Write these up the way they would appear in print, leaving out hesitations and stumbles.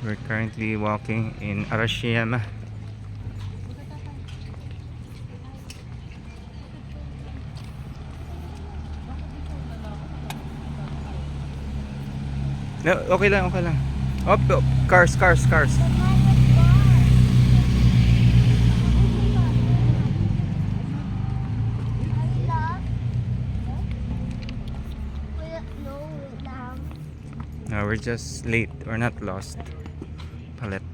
We're currently walking in Arashiyama. No, okay lang, okay lang. Oh, cars. No, we're just late. We're not lost. Palit.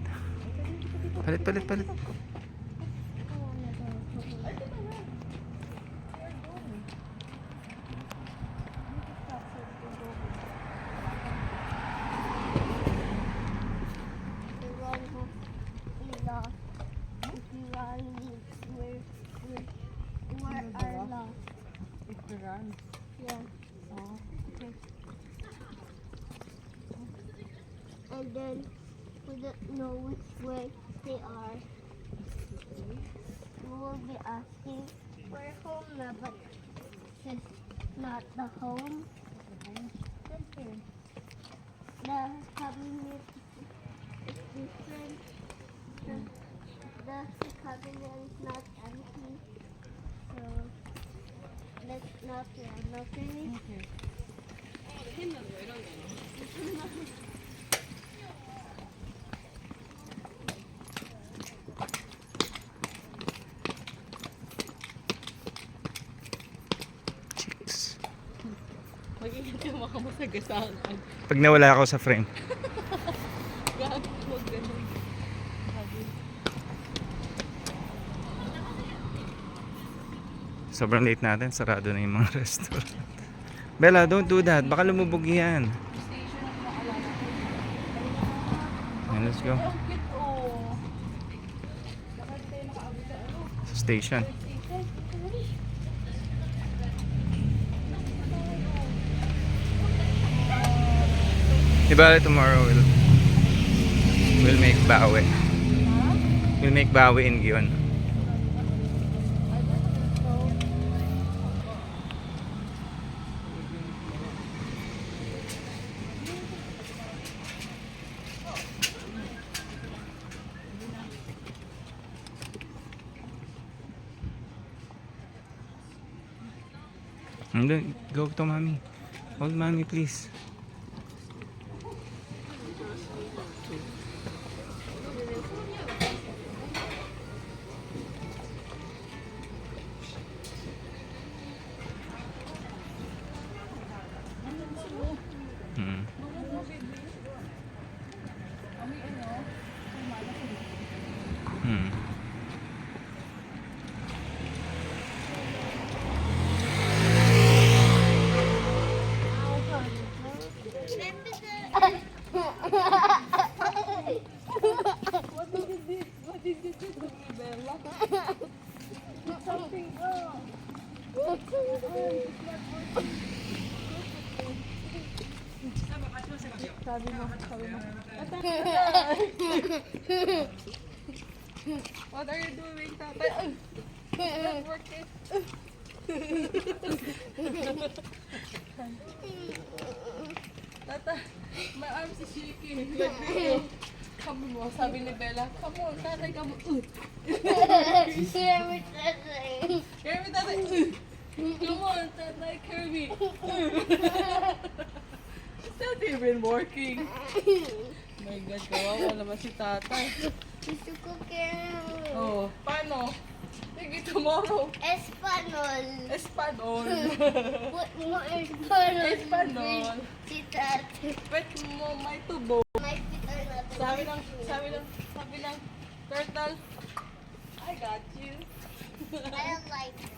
And then we don't know which way they are. We will be asking for home na, but it's not the home. The cabinet is different. The cabinet is not empty. So let's not run, okay? Chicks. Mag-ingat ka makamasagasahan. Pag nawala ako sa frame. Gago mo ganun. Sobrang late natin. Sarado na yung mga restaurant. Bella, don't do that. Baka lumubog yan. And let's go. Sa station. Diba tomorrow we'll make bawi. We'll make bawi in Gion. Go to mommy. Hold mommy, please. Hmm. Hmm. What did you do to me, Bella? Something wrong. Sabi mo. What are you doing, Tatay? Not working. Tata, my arms is shaking. Come mo, sabi ni Bella. Come on, Tatay, come on. Kirby, Tatay. Come on, Tatay, Kirby. It's not even working. My God, kawawa naman si Tatay. Gusto ko kaya. Oh, paano? Sige, tomorrow. Espanol. Espanol. What mo Espanol? Espanol. Si Tate. Wait mo, may tubo. My feet are not Sabi ng turtle. I got you. I don't like it.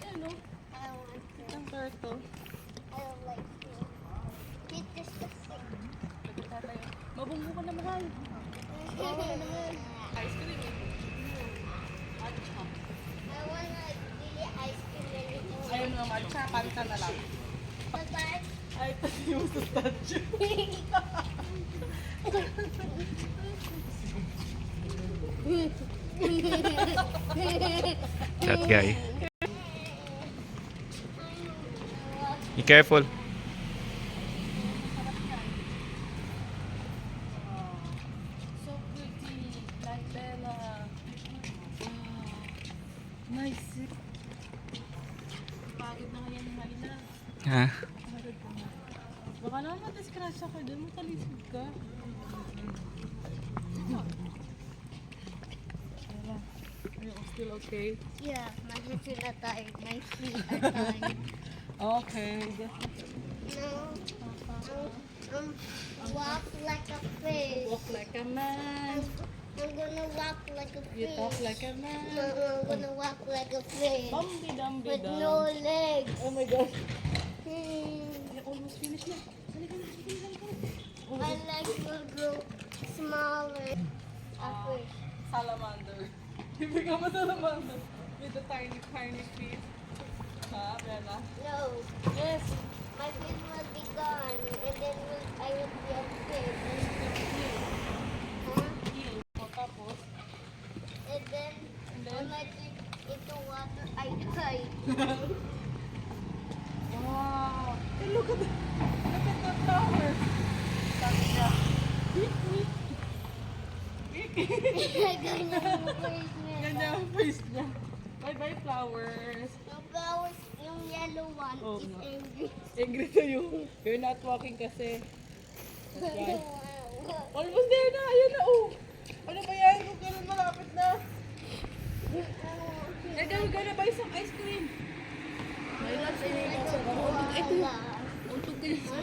Ano? I don't want to. Ang turtle. I don't like it. It's disgusting. Tatay, mabunggo ka na mahal. Mabunggo ka na mahal. Ice cream. Matcha. I want really ice cream and it's Ayaw mo naman, matcha, panta na lang. Papa, Ay, tapos yung sa statue. That guy. Be careful. Ha? Baka naman mata-scratch ako doon. Matalisod ka. Are you still okay? Yeah, my hands are not tired. My feet are tired. Okay. Just No. Walk like a fish. walk like a man. I'm gonna walk like a fish. You talk like a No, man. I'm gonna walk like a fish. Bambi dambi With dam. no legs. Oh my God. Hmm. I almost finished na. Halika na, halika na. My legs will grow smaller. A fish. Salamander. Hindi ka ba salamander? With the tiny, tiny feet. Ha, Bella? No. Yes. My feet will be gone, and then I will be a fish. Huh? Heel. O tapos, And then then? when I drink into water, I die. wow. Hey, look at the flower. Sabi niya, Ganyan yung face niya. ganyan ang face niya. Bye-bye flowers. Yung flowers, yung yellow one Oh, is no. angry. Angry sa'yo. You're not walking kasi. That's right. Almost there na. Ayun na, oh. Ano ba yan? Kung ganun malapit na. Ed, we're gonna buy some ice cream. May lunch in it. Ito. Untog din. Sure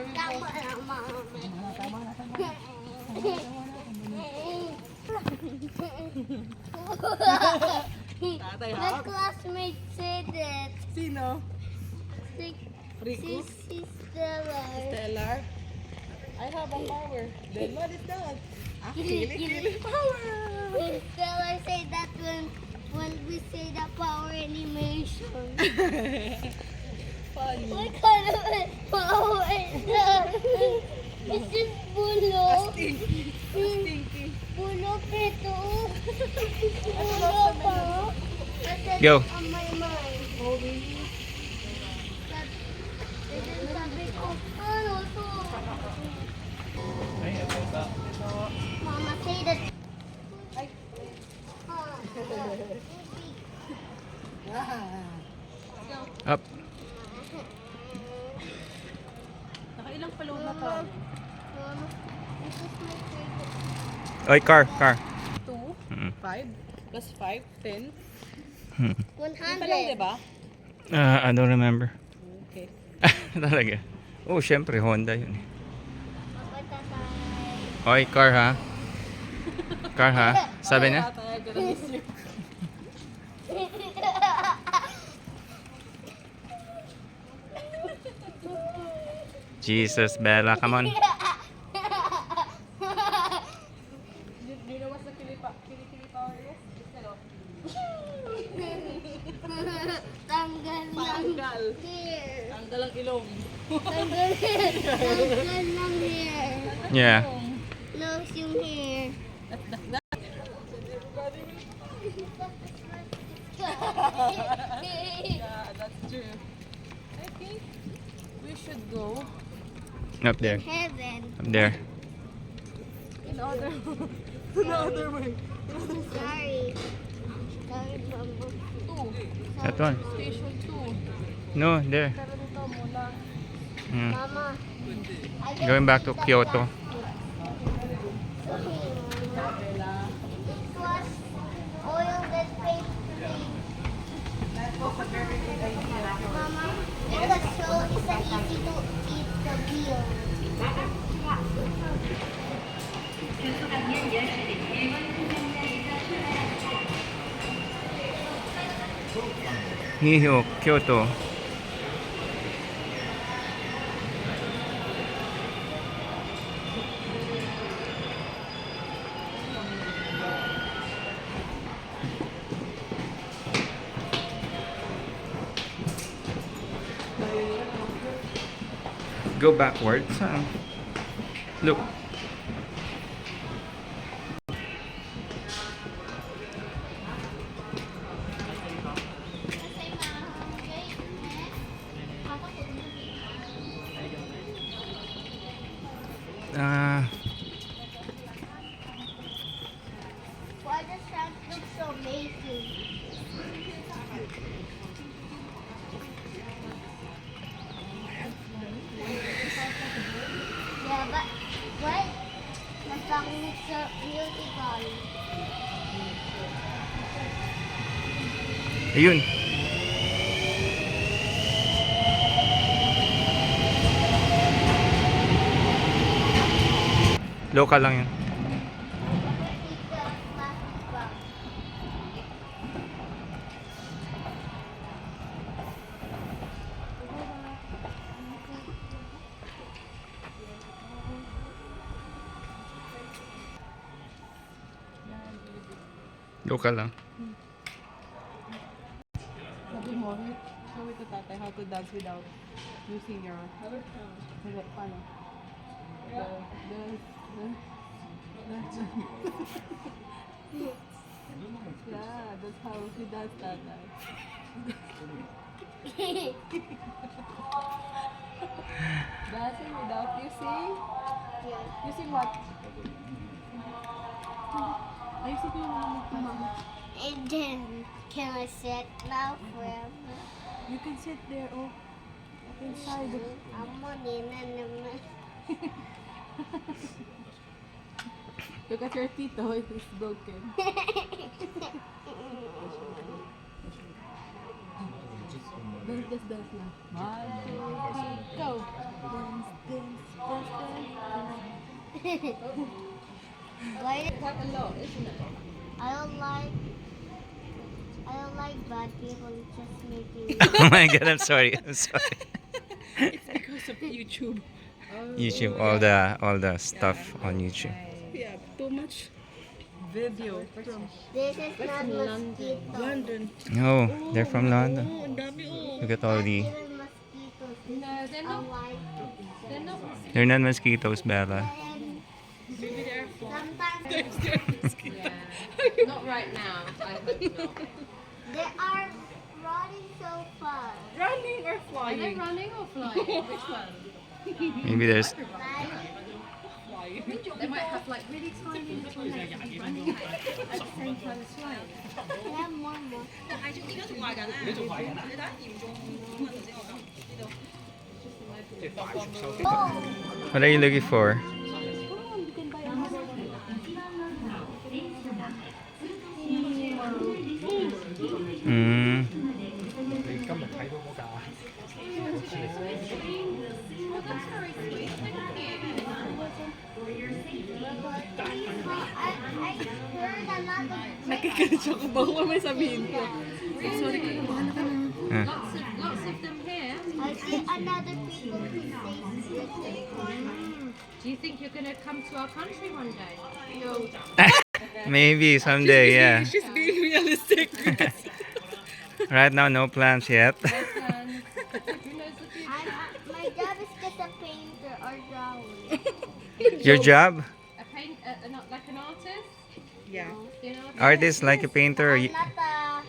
we go. Tama lang, mama. Tama na, tama na. Tatay, My ha? classmate said that. Sino? Like, Rico? she's Stellar. Stellar? I have a power. Then what is that? Ah, kilik power! Stellar said that when we say the power animation. Funny. What kind of power is that? It's just bulo. Stinky. Stinky. Bulo pito. Bulo pa. That's Go. on my mind. Oh, really? And then sabi ko, ano to? Mama say that. Ay. Up. Nakailang palong na ka? Mama, this is my favorite. Oy, car. 2, Mm. 5, plus 5, 10. Hmm. Yung pa lang, 100. diba? I don't remember. Okay. Talaga. Oh, syempre, Honda yun. Mapatatay. Oy, car ha? Car ha? Sabi na? Tatay, gonna miss you. Jesus, Bella, come on. Do you know what's the kili power is? It's ano? Tanggal lang Tanggal. hair. Tanggal ang ilong. Tanggal lang hair. Yeah. Nose yung hair. Everybody yeah, that's true. I think we should go Up there. Heaven. Up there. in other in other way. Sorry. Sorry, Mama. 2. That one. Station 2. No, there. Pero dito muna. Mm. Mama. I get Going back to the Kyoto. plastic. Sorry, Mama. Bella. It was oil that paint. That was a very good idea. Mama, because so it's easy to eat the wheel. Nihyo, Kyoto. Go backwards. Huh? Look. Why does that look so amazing? What? Masang musical. Ayun. Local lang yun. Local lang. Sabi mo, show it to tatay how to dance without using your... Paano? Yeah, that's how she does tatay. Dancing without using? Using what? Ayusin ko yung mga mama. And then, can I sit now forever? You can sit there, oh. Inside. Amo, nina naman. Look at your teeth, oh, it is broken. Dance na. 1, 2, 3, go! Dance. Why? Quite a lot, isn't it? I don't like bad people just making. Oh my god, I'm sorry. I'm sorry. It's because of YouTube. YouTube, all the stuff on YouTube. Yeah, too much video from This is not mosquito. London. Oh, they're from London. Oh, ang dami oh. Look at all the... Even mosquitoes. No, they're I not. like. They're not. They're not mosquitoes, Bella. And Maybe they're flying. sometimes Not right now. I hope not. they are running so fast. Running or Are they flying? running or flying? Which one? Maybe there's... Like, They might have like really tiny little legs and be running at the same time as flying. I have more. Oh, What are you looking for? Mm. I heard another. Nakikita ko ba kung may sabihin ko? Sorry, kakabahan ka na. Lots of them here. I see another people who say Do you think you're going to come to our country one day? no. Maybe someday, yeah. She's being realistic. Right now, no plans yet. Who knows the future? My job is just a painter or drawing. Your job? Not like an artist? Yeah. You know? Artist like a painter? Or I'm not a.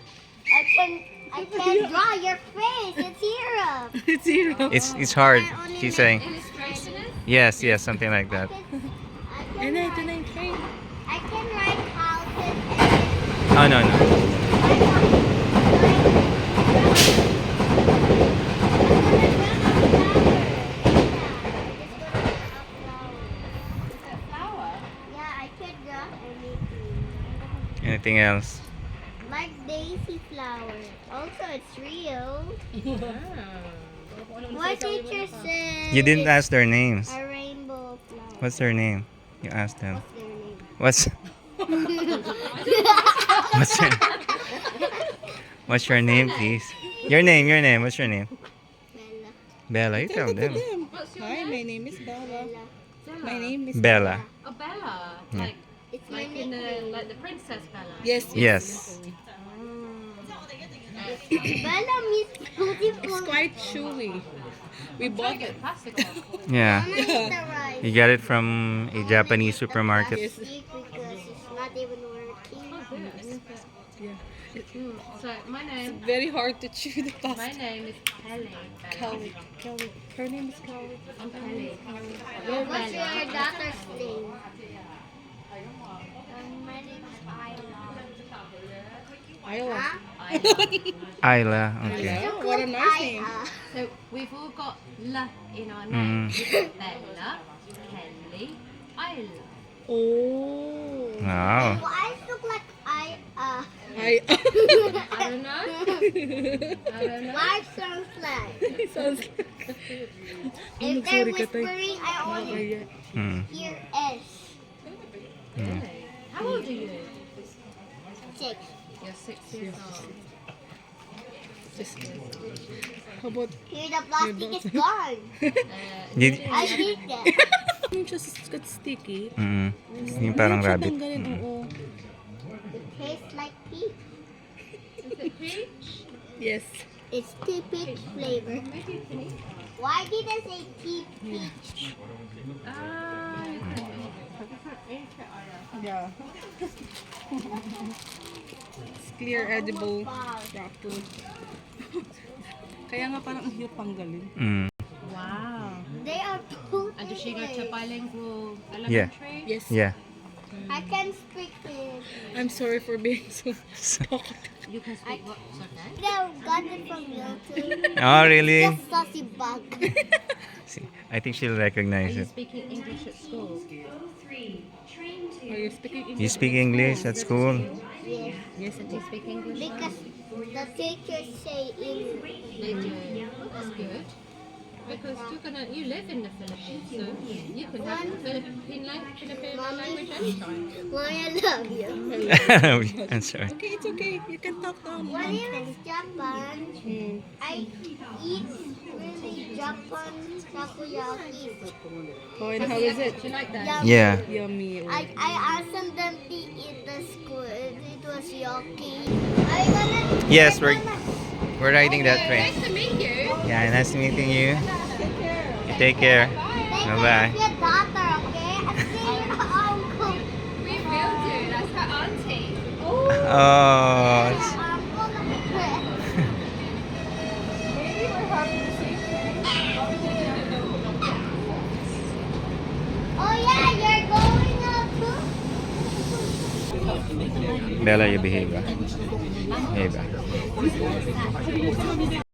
I can draw your face. It's hero. It's zero. it's hard. She's saying. Illustrationist? Yes, something like that. Ano, ito na yung train. I can write houses Oh, no. Flower? Yeah, I can draw anything. Anything else? Like daisy flower. Also, it's real. My teacher said You didn't it's ask their names. a rainbow flower. What's their name? You asked them. What's their name? What's What's your name, please? Your name. What's your name? Bella. Bella. You tell them. What's your Hi, name? my name is Bella. Bella. My name is Bella. Oh, Bella. Yeah. Like, It's my like in nickname. the Princess Bella. Yes. Yes. Bella means beautiful. It's quite chewy. We Try bought to get it. plastic off. Yeah. Mama eat the rice. You got it from a Japanese supermarket. Because it's not even working. Oh, good. Yeah. So, my name Very hard to chew the My pasta. name is Kelly. Kelly. Kelly. Her name is Kelly. I'm Kelly. What's your daughter's name? My name is Isla. Huh? Isla. Okay. Yeah, what a nice name. So we've all got la in our name. Mm. We've got Bella, Kelly, Oh. Wow. Why it look like Ay. I don't know. I don't know. Why sounds like? Sounds If they're whispering, I only Kaya. Hmm. hear S. Hmm. How old are you? 6. You're 6 years old. How about Here the plastic is gone. Did, I hate that. yung siya sticky? yung parang Siya rabbit. tanggalin, Mm. oo. Tastes like peach. Is it peach? Yes. It's tea peach flavor. Why did I say tea peach? Ah, Yeah. It's clear edible Wow. apple. Kaya nga parang ang hirap tanggalin. Mm. wow. They are too And does she go to tasty. bilingual Yeah. elementary? Yes. Yeah. I can speak it. I'm sorry for being so You can speak what? Okay. I got it from YouTube. Oh, really? Just saucy bug. See, I think she'll Are recognize you it. speaking English at school? Are you speaking English? You speak English at school? Yes. Yes. Do you speak English? Because the teachers say in They do. That's good. Because you live in the Philippines, so you can have Filipino language anytime. Mommy, I love you. I'm sorry. Okay, it's okay. You can talk to When mom. I was Japan, I eat really Japan takoyaki. Oh, and how is it? Do you like that? Yum. Yeah. Yummy. I asked them to eat the school. It was yucky. Are you gonna? Yes, are you we're- gonna- We're riding that train. Nice to meet you. Yeah, nice meeting you. Take care. Thank Bye-bye. you, your daughter, okay? I see your uncle. We will do. That's her auntie. Oh, Uncle. Oh yeah, you're going out too? Bella, you behave. Behave.